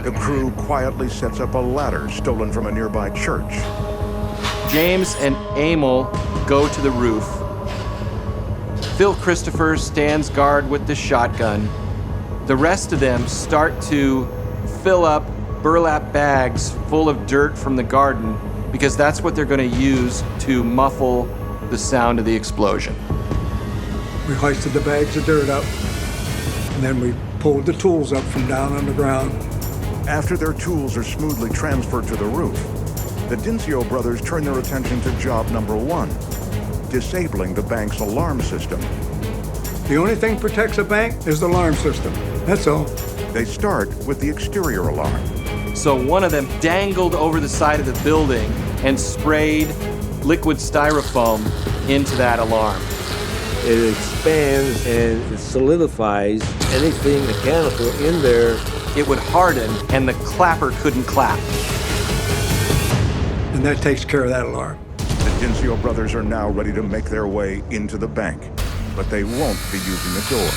The crew quietly sets up a ladder stolen from a nearby church. James and Emil go to the roof. Phil Christopher stands guard with the shotgun. The rest of them start to fill up burlap bags full of dirt from the garden because that's what they're going to use to muffle the sound of the explosion. We hoisted the bags of dirt up, and then we pulled the tools up from down on the ground. After their tools are smoothly transferred to the roof, the Dincio brothers turn their attention to job number one, disabling the bank's alarm system. The only thing protects a bank is the alarm system. That's all. They start with the exterior alarm. So one of them dangled over the side of the building and sprayed liquid styrofoam into that alarm. It expands and it solidifies anything mechanical in there. It would harden and the clapper couldn't clap. And that takes care of that alarm. The Dincio brothers are now ready to make their way into the bank, but they won't be using the door.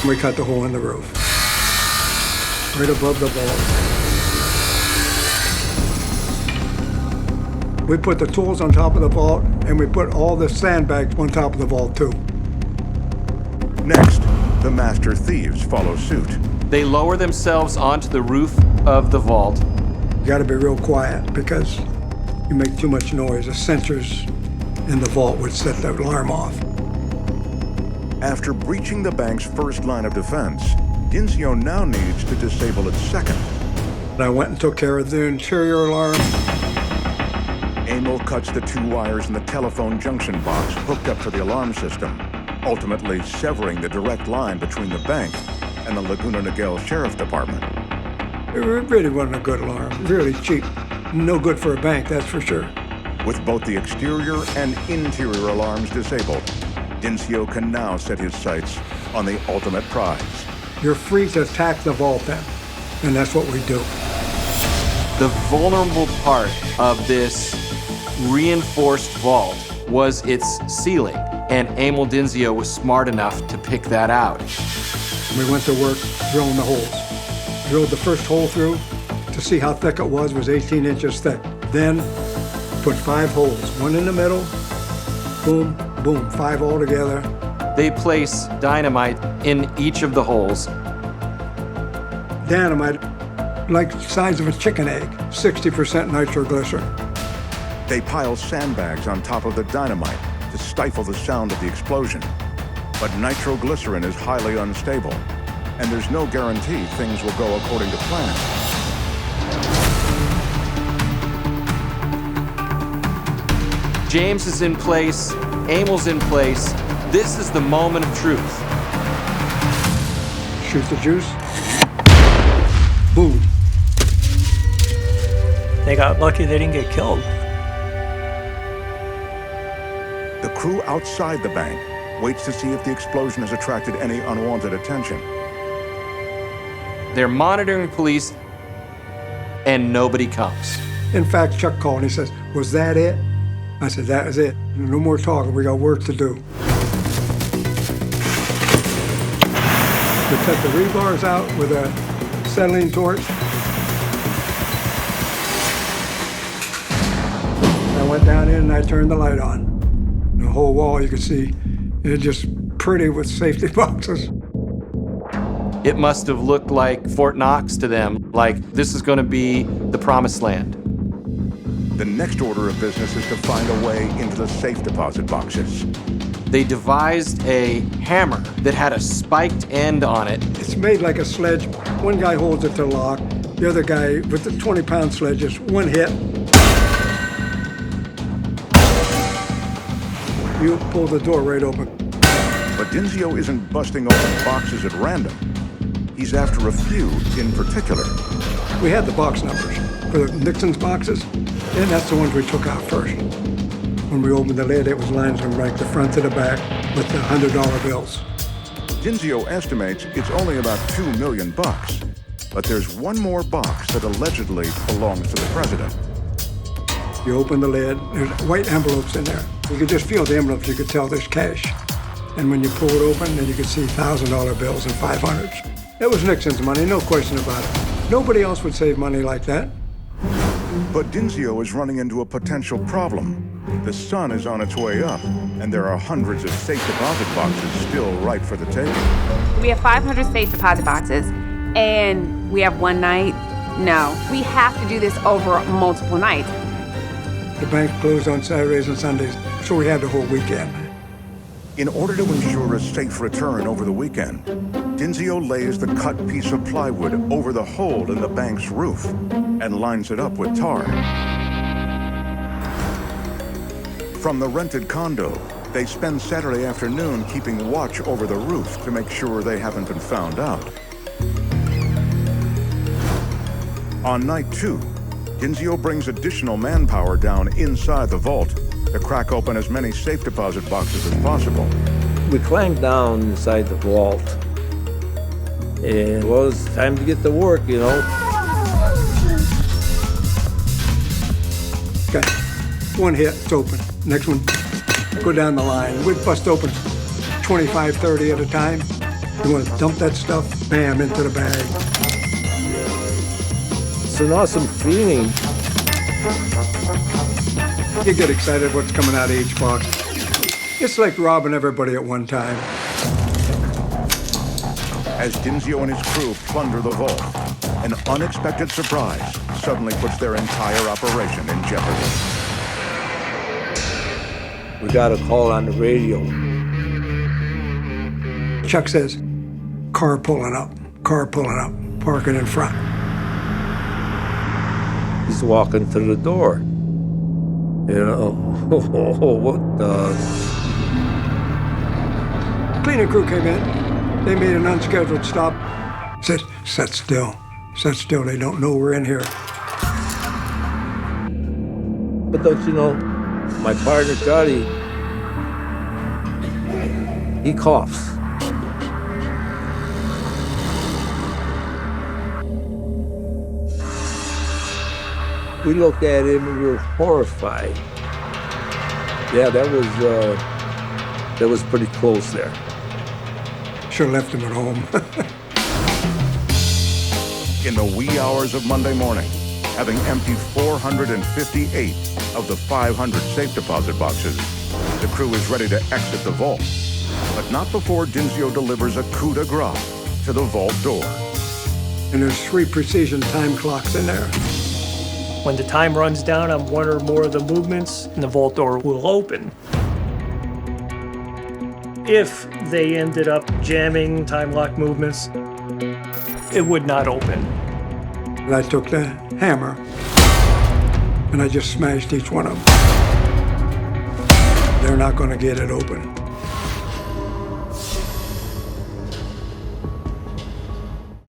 We cut the hole in the roof, right above the vault. We put the tools on top of the vault, and we put all the sandbags on top of the vault, too. Next, the master thieves follow suit. They lower themselves onto the roof of the vault. You gotta be real quiet, because you make too much noise. The sensors in the vault would set the alarm off. After breaching the bank's first line of defense, Dincio now needs to disable its second. I went and took care of the interior alarm. Emil cuts the two wires in the telephone junction box hooked up to the alarm system, ultimately severing the direct line between the bank and the Laguna Niguel Sheriff Department. It really wasn't a good alarm, really cheap. No good for a bank, that's for sure. With both the exterior and interior alarms disabled, Dincio can now set his sights on the ultimate prize. You're free to attack the vault then, and that's what we do. The vulnerable part of this reinforced vault was its ceiling, and Emil Dincio was smart enough to pick that out. We went to work drilling the holes. Drilled the first hole through to see how thick it was 18 inches thick. Then put 5 holes, one in the middle, boom, boom, 5 all together. They place dynamite in each of the holes. Dynamite, like the size of a chicken egg, 60% nitroglycerin. They pile sandbags on top of the dynamite to stifle the sound of the explosion. But nitroglycerin is highly unstable, and there's no guarantee things will go according to plan. James is in place, Emil's in place. This is the moment of truth. Shoot the juice. Boom. They got lucky they didn't get killed. The crew outside the bank waits to see if the explosion has attracted any unwanted attention. They're monitoring police, and nobody comes. In fact, Chuck called and he says, "Was that it?" I said, "That is it. No more talking. We got work to do." We cut the rebars out with a acetylene torch. I went down in and I turned the light on. The whole wall you could see, it just pretty with safety boxes. It must have looked like Fort Knox to them, like this is going to be the promised land. The next order of business is to find a way into the safe deposit boxes. They devised a hammer that had a spiked end on it. It's made like a sledge. One guy holds it to lock. The other guy with the 20-pound sledge, just one hit. You pull the door right open. But Dincio isn't busting open boxes at random. He's after a few in particular. We had the box numbers for the Nixon's boxes, and that's the ones we took out first. When we opened the lid, it was lined from like the front to the back with the $100 bills. Dincio estimates it's only about $2 million, but there's one more box that allegedly belongs to the president. You open the lid, there's white envelopes in there. You could just feel the envelopes, you could tell there's cash. And when you pull it open, then you could see $1,000 bills and 500s. It was Nixon's money, no question about it. Nobody else would save money like that. But Dinzio is running into a potential problem. The sun is on its way up, and there are hundreds of safe deposit boxes still ripe for the taking. We have 500 safe deposit boxes, and we have one night. No, we have to do this over multiple nights. The bank closed on Saturdays and Sundays, so we had the whole weekend. In order to ensure a safe return over the weekend, Dinzio lays the cut piece of plywood over the hole in the bank's roof and lines it up with tar. From the rented condo, they spend Saturday afternoon keeping watch over the roof to make sure they haven't been found out. On night 2, Dinzio brings additional manpower down inside the vault to crack open as many safe deposit boxes as possible. We climbed down inside the vault. And well, it's time to get to work, you know. Okay, one hit, it's open. Next one, go down the line. We'd bust open 25, 30 at a time. You want to dump that stuff, bam, into the bag. It's an awesome feeling. You get excited what's coming out of each box. It's like robbing everybody at one time. As Dinzio and his crew plunder the vault, an unexpected surprise suddenly puts their entire operation in jeopardy. We got a call on the radio. Chuck says, car pulling up, parking in front. He's walking to the door. You know, what the? Cleaning crew came in. They made an unscheduled stop. Said, sit still, they don't know we're in here. But don't you know, my partner, Johnny, he coughs. We looked at him and we were horrified. Yeah, that was pretty close there. Should have left him at home. In the wee hours of Monday morning, having emptied 458 of the 500 safe deposit boxes, the crew is ready to exit the vault. But not before Dinzio delivers a coup de grace to the vault door. And there's 3 precision time clocks in there. When the time runs down on one or more of the movements, and the vault door will open. If they ended up jamming time lock movements, it would not open. And I took the hammer and I just smashed each one of them. They're not going to get it open.